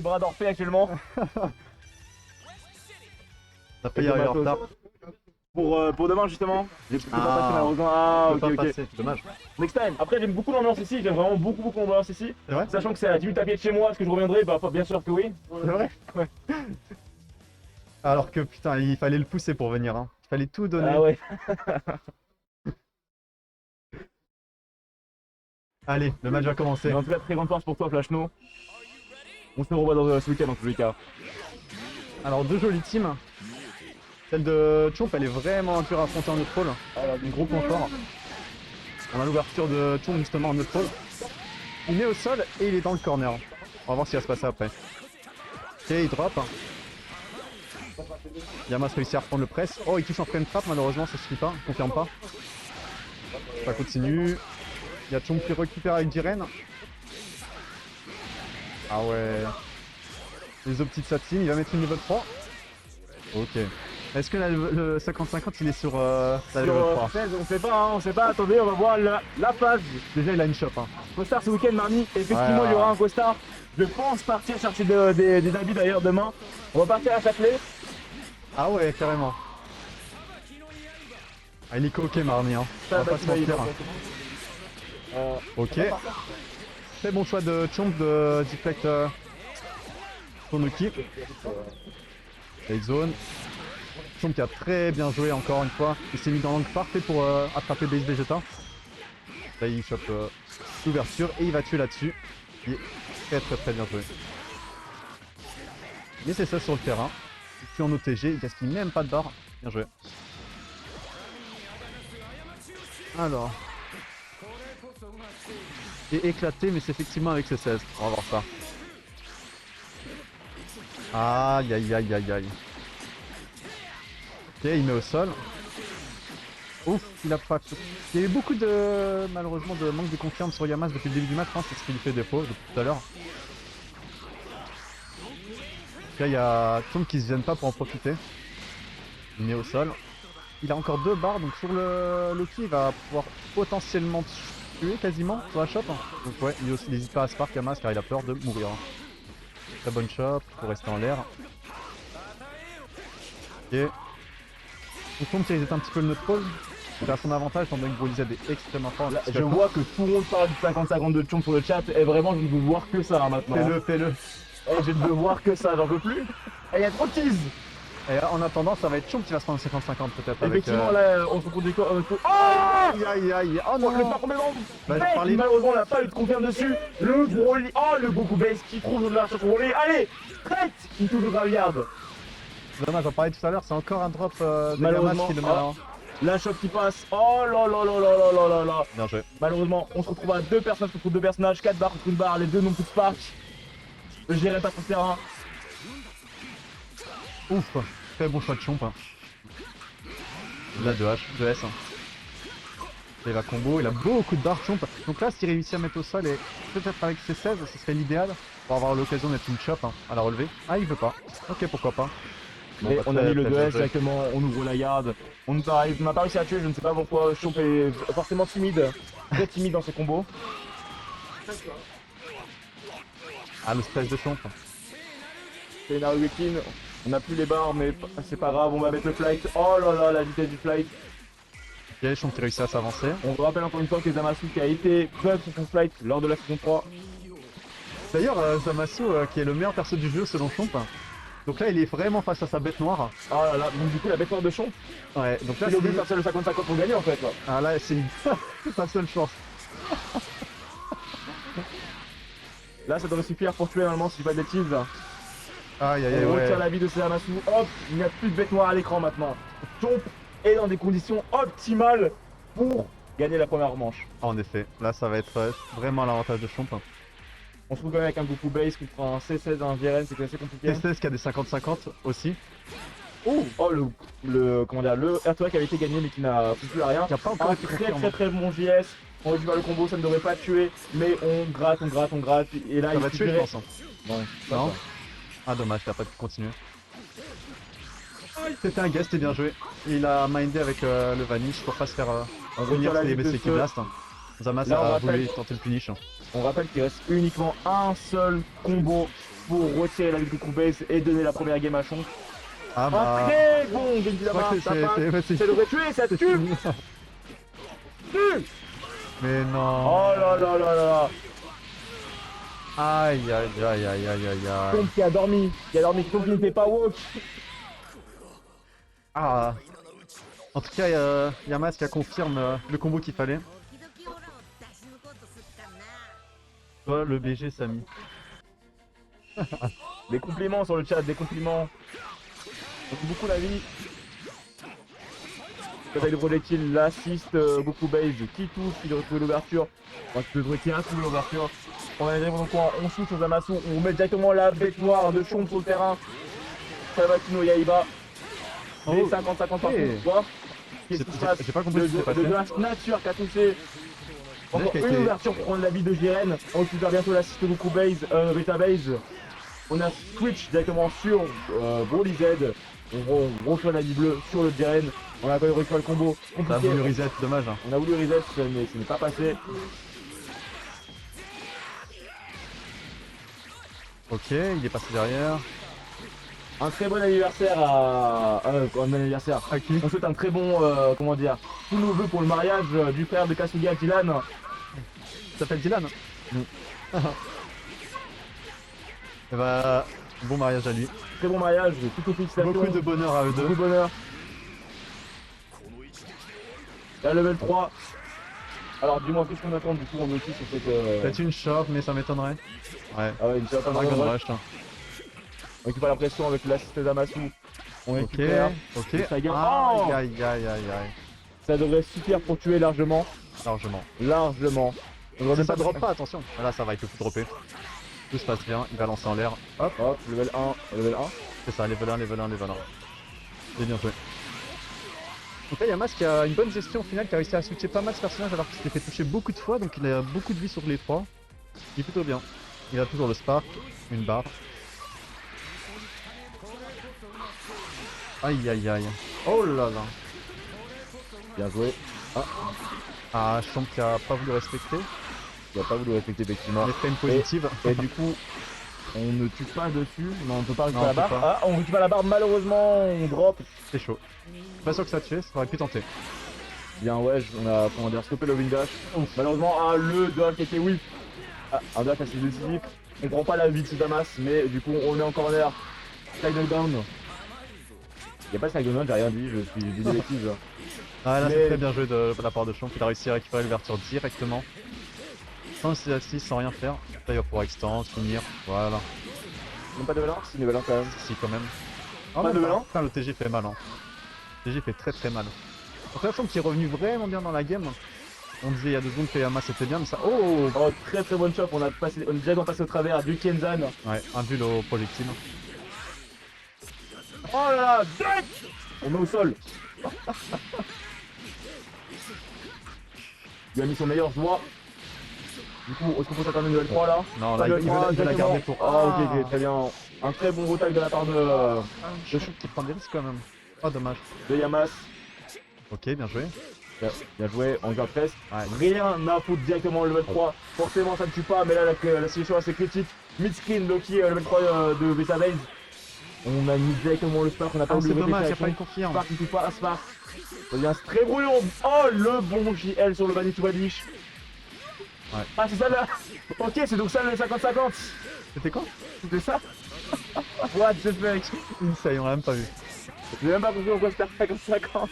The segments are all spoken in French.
bras d'Orphée actuellement. T'as failli arriver en retard. Pour demain justement. J'ai pas Ah. passé malheureusement. Ah ok Pas ok. passer, dommage. Next time. Après j'aime beaucoup l'ambiance ici, j'aime vraiment beaucoup l'ambiance ici. C'est vrai? Sachant que c'est à 10 minutes à pied de chez moi, est-ce que je reviendrai? Bah bien sûr que oui. C'est vrai? Ouais. Alors que putain, il fallait le pousser pour venir, hein. Il fallait tout donner. Ah ouais. Allez, le match va commencer. Mais en tout cas très grande force pour toi Flashno. On se revoit dans ce week-end dans tous les cas. Alors, deux jolies teams. Celle de Chomp, elle est vraiment dure à affronter en neutre un gros point fort. On a l'ouverture de Chomp justement en neutre. Il met au sol et il est dans le corner. On va voir ce qui va se passer après. Ok, il drop. Yamas réussit à reprendre le press. Oh, il touche en frame trap, malheureusement ça suffit pas, confirme pas. Ça continue. Il y a Chomp qui récupère avec Jiren. Ah ouais. Les petites satines, il va mettre une level 3. Ok. Est-ce que le 50-50 il est sur la level 3? 16, on sait pas, hein, on sait pas, attendez, on va voir la phase. Déjà il a une shop. Hein. Costard ce week-end mardi, effectivement Ouais. il y aura un costard. Je pense partir chercher des habits d'ailleurs demain. On va partir à Châtelet. Ah ouais, carrément. Ah, il est coquet Marnie, hein. On va pas se mentir. Ok. Très bon choix de Chomp de deflect son Uki. Fake zone. Chomp qui a très bien joué encore une fois. Il s'est mis dans l'angle parfait pour attraper Base Vegeta. Là il chope l'ouverture et il va tuer là-dessus. Il est très bien joué. Mais c'est ça sur le terrain. Il tue en OTG, il gaspille même pas de barre. Bien joué. Alors. Et éclaté, mais c'est effectivement avec ses 16. On va voir ça. Aïe aïe aïe aïe aïe. Ok, il met au sol. Ouf, il a pas. Il y a eu beaucoup de. Malheureusement, de manque de confiance sur Yamas depuis le début du match. Je pense que c'est ce qui lui fait défaut depuis tout à l'heure. Là, il y a Chomp qui se gêne pas pour en profiter. Il met au sol. Il a encore 2 barres, donc sur le Loki, il va pouvoir potentiellement tuer quasiment sur la shop. Donc ouais, il n'hésite pas à spark Yamas car il a peur de mourir. Très bonne shop, il faut rester en l'air. Ok. Donc Chomp qui reset un petit peu le neutre pole. Il a son avantage étant donné que Broly Z est extrêmement fort. Là, je vois que tout le monde parle du 50-50 de Chomp sur le chat et vraiment je ne veux voir que ça hein, maintenant. Fais-le. Et je ne veux voir que ça, j'en peux plus. Et il y a trop de tease. Et en attendant, ça va être Chomp qui va se prendre 50-50 peut-être. Effectivement, là, on se retrouve des corps. Oh Aïe aïe aïe. Oh non. le par complètement Bah, je bête, parlais- malheureusement, on n'a pas eu de confirme dessus. Le Broly. Oh, le Goku Base qui trouve de l'argent sur Broly. Allez, traite. Il touche le graveyard. Dommage, j'en parlais tout à l'heure, c'est encore un drop de Malheureusement, Yamas qui le met là. La shop qui passe. Oh là là là là là là là là. Bien joué. Malheureusement, on se retrouve à 2 personnages contre 2 personnages. 4 barres contre une barre. Les deux n'ont plus de spark. Le gérer pas sur le terrain. Ouf, très bon choix de Chomp. Hein. Là, 2H, 2S. Hein. Il va combo, il a beaucoup de barres Chomp. Donc là, s'il réussit à mettre au sol et peut-être avec ses 16, ce serait l'idéal pour avoir l'occasion d'être une chop hein, à la relever. Ah, il veut pas. Ok, pourquoi pas. Mais Bon, bah, on a mis le très 2S bien joué. directement, on ouvre la garde. On n'a pas réussi à tuer, je ne sais pas pourquoi. Chomp est forcément timide. Très timide dans ses combos. Ah, le stress de Chomp. C'est une Weekend. On n'a plus les barres, mais c'est pas grave, on va mettre le flight. Oh là là, la vitesse du flight. Il y a Chomp qui réussit à s'avancer. On vous rappelle encore une fois que Zamasu qui a été bug sur son flight lors de la saison 3. D'ailleurs, Zamasu, qui est le meilleur perso du jeu selon Chomp. Donc là, il est vraiment face à sa bête noire. Oh là là, donc du coup la bête noire de Chomp, Ouais, donc là, il est obligé de faire le 50-50 pour gagner en fait. Quoi. Ah là, c'est sa seule chance. Là ça devrait suffire pour tuer normalement si je dis pas de bêtises. Aïe aïe aïe, On ouais. retire la vie de Zamasu, hop, il n'y a plus de bête noire à l'écran maintenant. Chomp est dans des conditions optimales pour gagner la première manche. Ah, en effet, là, ça va être vraiment l'avantage de Chomp. On se trouve quand même avec un Goku Base contre un C16 un VRN, c'est assez compliqué. T16 qui a des 50-50 aussi. Oh, le comment dire, le R2 qui avait été gagné mais qui n'a plus à rien. Qui a pas encore Un été très confirmé. très bon JS. On récupère le combo, ça ne devrait pas tuer, mais on gratte. Et là Ça il va tuer, je suffirait- pense. Hein. Non, pas Non. ça. Ah, dommage, il a pas pu continuer. C'était un guest et bien joué. Il a mindé avec le vanish pour pas se faire On venir retire la les vie de BC qui feu. blast. Zamas Là, on a rappelle- voulu tenter le punish. On rappelle qu'il reste uniquement un seul combo pour retirer la vie de Goku Base et donner la première game à Chomp. Ah Un bah... très bon Genki je crois Dama, que ça passe, c'est ça devrait tuer, ça c'est tue, fini. tue. Mais non. Oh là là là là. Aïe aïe aïe aïe aïe aïe aïe. Chomp qui a dormi, Chomp qui ne fait pas walk. Ah. En tout cas, Yamas qui confirme le combo qu'il fallait. Toi, le BG Samy. Des compliments sur le chat, des compliments. On dit beaucoup la vie. Bataille de projectile, l'assist, Goku Base, qui touche, qui doit trouver l'ouverture. Enfin, qui devrait qui a trouvé l'ouverture. On arrive dans le coin, on shoot sur Zamasu, on met directement la bête noire de Chomp sur le terrain. Salvatino Yaiba. Et 50-50 partout, tu vois. Qu'est-ce qui se passe? J'ai pas compris ce qui s'est passé. De la nature qui a touché. Encore une ouverture pour prendre la vie de Jiren. On récupère bientôt l'assist Goku Base, Beta Base. On a switch directement sur Broly Z. On reçoit la vie bleue sur le Jiren. On a quand même réussi le combo. Ça a voulu reset, dommage. Hein. On a voulu reset, mais ce n'est pas passé. Ok, il est passé derrière. Un très bon anniversaire à... un anniversaire. À qui? On souhaite un très bon, comment dire, tous nos vœux pour le mariage du frère de Kasuga, Dylan. Il s'appelle Dylan. Et bah, bon mariage à lui. Très bon mariage, toutes nos félicitations. Beaucoup de bonheur à eux deux. Beaucoup de bonheur. Et à level 3. Alors dis-moi qu'est-ce qu'on attend du coup en outil sur cette... Peut-être une shop, mais ça m'étonnerait. Ouais. Ah ouais, une shop, Dragon Rush. Hein. On récupère la pression avec l'assist d'Amasu. On récupère. Ok. Et ça gagne. Oh, Aïe aïe aïe aïe aïe. ça devrait suffire pour tuer largement. Largement. Largement. On devrait Si même ça pas drop pas, attention. Ah, là, ça va, il peut tout dropper. Tout se passe bien, il va lancer en l'air. Hop, Hop, level 1, level 1. c'est ça, level 1, level 1, level 1. C'est bien joué. Donc là, Yamas qui a une bonne gestion au final, qui a réussi à switcher pas mal ce personnage alors qu'il s'était fait toucher beaucoup de fois, donc il a beaucoup de vie sur les trois. Il est plutôt bien. Il a toujours le spark, une barre. Aïe aïe aïe. Oh là là. Bien joué. Ah, Chomp qui a pas voulu respecter. Il a pas voulu respecter effectivement. Les frames positives. Et du coup, on ne tue pas dessus. Non, on peut pas récupérer Non, la on peut barre. pas. Ah, on récupère la barre, malheureusement, on drop. C'est chaud. Pas sûr que ça tuait, ça aurait pu tenter. Bien, ouais, on a, comment dire, stoppé le wing dash. Malheureusement, le dash qui était whiff. Ah, un dash assez décisif. On prend pas la vie de Damas, mais du coup, on est en corner. Slide down. Il y a pas de slide down, j'ai rien dit, je dis des bêtises. Ah là, Mais- c'est très bien joué de la part de Chomp, il a réussi à récupérer l'ouverture directement. Sans 6 assist, sans rien faire. Là, il va pouvoir extendre, finir. Voilà. Même pas de level 1, si level 1 quand même. Si, quand même. Pas même de level 1. Putain, le TG fait mal. Hein. Le TG fait très très mal. Donc là, Chomp qui est revenu vraiment bien dans la game. On disait il y a 2 secondes que Yama c'était bien, mais ça. Oh, Oh, très très bonne chop, on est déjà passé au travers du Kenzan. ouais, un bulle au projectile. Oh là là, dunk. On met au sol. Il a mis son meilleur joie. Du coup, est-ce qu'on peut s'attendre à une level 3 là? Non, là, il veut la directement. garder pour. Ah, ok, très bien. Un très bon retail de la part Chomp qui prend des risques quand même. Oh, dommage. de Yamas. Ok, bien joué. Bien joué, on garde presque. Ouais, Rien à foutre directement au level 3. Forcément, ça ne tue pas, mais là, la situation est assez critique. Mid-screen, Loki, level 3 de Beta Base. On a mis directement le Spark, on n'a pas ah, voulu c'est dommage, il n'y a réfléchir. pas une confirme. Spark, il tue pas, Spark. Ça devient très brouillon. Oh, le bon JL sur le Manitou Badish. Ouais. Ah, c'est ça là. Ok, c'est donc ça le 50-50. C'était quoi? C'était ça. What the fuck. Ça y est, on l'a même pas vu. J'ai même pas compris pourquoi c'était 50-50.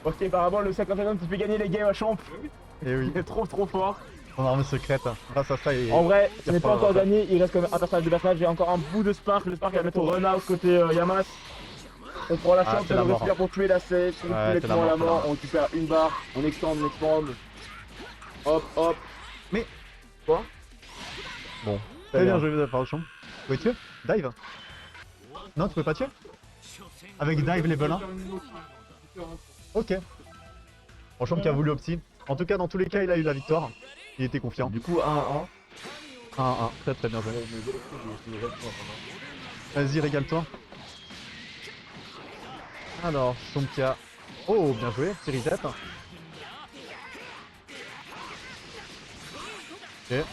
Ok, apparemment le 50-50 qui fait gagner les games à Champ. Et oui, Il est trop fort. son arme secrète. Grâce à ça, il. En vrai, ce n'est pas encore pas- gagné, il reste quand même un personnage de personnage, j'ai encore un bout de Spark, le Spark va mettre au run-out côté Yamas. On prend la Ah, chance, c'est ça la devrait mort. suffire pour tuer la C, Ouais, c'est la complètement à la mort, mort, on récupère une barre, on expand. Hop, hop. Mais- Quoi? Bon, très bien joué de la part de Chomp. Vous pouvez tuer? Dive? Non, tu peux pas tuer? Avec dive level 1? Ok. Bon, Chomp qui a voulu opti. En tout cas, dans tous les cas, il a eu la victoire. Il était confiant. Du coup, 1-1. 1-1, très très bien joué. Vas-y, régale-toi. Alors, Chomp qui a... Oh, bien joué, petit reset. Ok.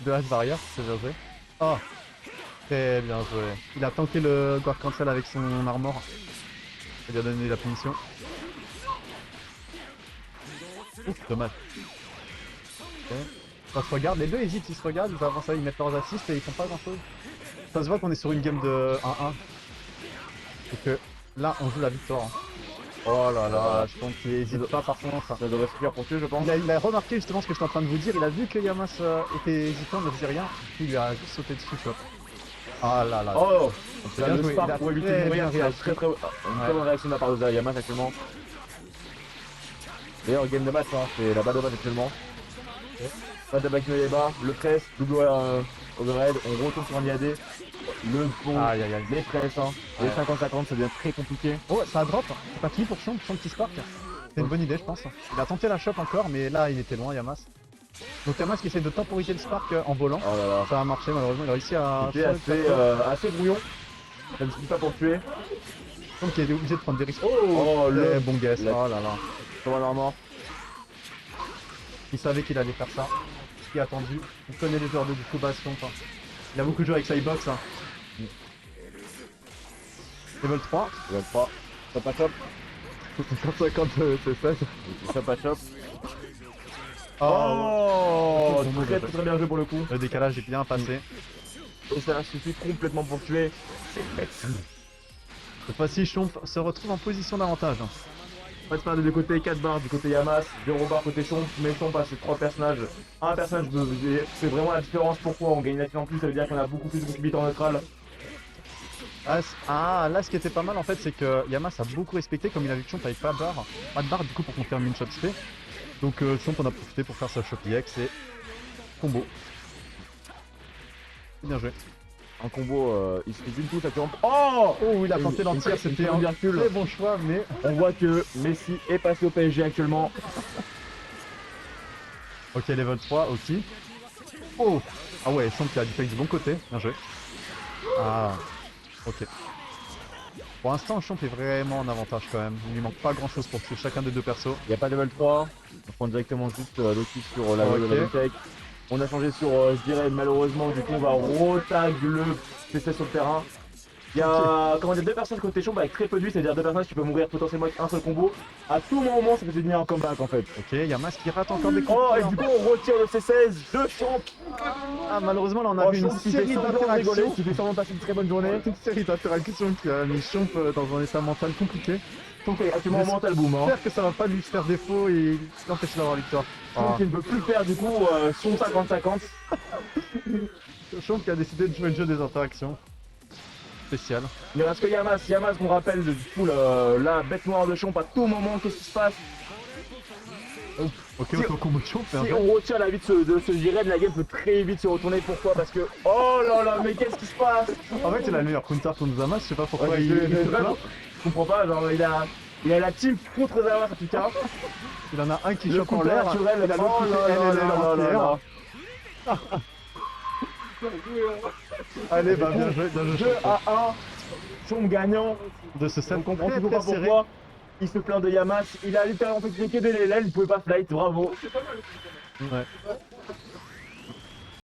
De H barrière, c'est bien joué. Oh, très bien joué. Il a tanké le guard cancel avec son armor. Il lui a donné la punition. Ouf, dommage. Ok. Ça se regarde, les deux hésitent, ils se regardent, ils avancent, ils mettent leurs assists et ils font pas grand chose. Ça se voit qu'on est sur une game de 1-1. Et que là, on joue la victoire. Hein. Oh là là, je pense qu'il hésite pas par contre. Ça devrait suffire pour tuer, je pense. Il a remarqué justement ce que j'étais en train de vous dire, il a vu que Yamas était hésitant, ne faisait rien, puis il lui a juste sauté dessus, tu vois. Ah là là. Oh, C'est là, bien le joué, Spark il a pour éviter très de mourir, bien c'est une réagi. très bonne réaction de la part de Yamas actuellement. D'ailleurs, game de match, hein, c'est la balle de match actuellement. Pas de back de bas, le press, double overhead, on retourne sur un IAD. Le pont, Aïe aïe aïe. les press, hein, les Ouais. 50-50, ça devient très compliqué. Oh, ça a drop, c'est pas fini pour Champ qui spark. C'est une bonne idée, je pense. Il a tenté la shop encore, mais là, il était loin, Yamas. Donc Yamas qui essaie de temporiser le spark en volant. Oh là là, Ça a marché, malheureusement, il a réussi à... c'était assez brouillon. Ça ne suffit pas pour tuer. Donc il est obligé de prendre des risques. Oh, Très le bon guess, la- oh là là. Sur un armor. Il savait qu'il allait faire ça. Il a attendu. Il connaît les joueurs de Duku Bastion. Il a beaucoup joué avec sa box. Hein. Level 3. Level 3. Top à chop. 50 c'est ça. Top à chop. Oh, Oh, très bien joué pour le coup. le décalage est bien passé. Et ça suffit complètement pour tuer. Cette fois-ci, Chomp se retrouve en position d'avantage. On va se faire des deux côtés, 4 barres du côté Yamas, 0 barres côté Chomp, mais Chomp a ses 3 personnages. Un personnage, c'est vraiment la différence. Pourquoi on gagne la finale en plus, ça veut dire qu'on a beaucoup plus de possibilités en neutral. Là ce qui était pas mal en fait, c'est que Yamas a beaucoup respecté, comme il a vu que Chomp avait pas de barre du coup pour confirmer une shot spé. Donc Chomp en a profité pour faire sa shot EX et combo. Bien joué. Un combo, il se fait d'une touche à Chomp. Oh, Il a tenté l'entière, c'était un très bon choix, mais... On voit que Messi est passé au PSG actuellement. Ok, level 3, ok. Oh. Ah ouais, Chomp qui a du fake du bon côté, bien joué. Ah, ok. Pour l'instant, Chomp est vraiment en avantage quand même. Il lui manque pas grand chose pour tuer chacun des deux persos. Il n'y a pas de level 3, on prend directement juste l'outil sur la Ok. level take. On a changé sur, je dirais malheureusement, du coup on va rotag le CC sur le terrain. Il y a comment dire, deux personnes côté Chomp avec très peu de vie, c'est-à-dire deux personnages qui peuvent mourir potentiellement avec un seul combo. À tout moment ça peut devenir un comeback en fait. Ok, Yamas qui rate encore des coups. Oh et du coup on retire le C16 de Chomp. Ah, malheureusement, là on a vu une Chomp qui fait série semblant de rigoler, d'interactions. qui fait semblant de passer une très bonne journée. Une série d'interactions qui a mis Chomp dans un état mental compliqué. Chomp est actuellement en mental boom. Hein. J'espère que ça va pas lui faire défaut et l'empêcher d'avoir la victoire. Chomp qui ne peut plus faire du coup son 50-50. Chomp qui a décidé de jouer le jeu des interactions. Spécial. Il reste que Yamas, Yamas qu'on rappelle du coup la bête noire de Chomp à tout moment, qu'est-ce qui se passe? Ok, Si- auto-combo de Chomp, c'est un Si jeu. on retire la vie de ce Jiren, la game peut très vite se retourner. Pourquoi? Parce que. Oh là là, mais qu'est-ce qui se passe? En fait, il a le meilleur counter contre Zamas, je sais pas pourquoi Ouais, il se plaint. je comprends pas, genre il a la team contre Zamas en tout cas. Il en a un qui Le chope en counter l'air, naturel, il a l'autre oh qui là fait là là LLL là en là pierre. là. Allez, bah bien joué, 2 à 1, Chomp gagnant. de ce set On comprend très toujours très pas serré. pourquoi. Il se plaint de Yamas, il a littéralement fait que des LL, il pouvait pas flight, bravo. Ouais.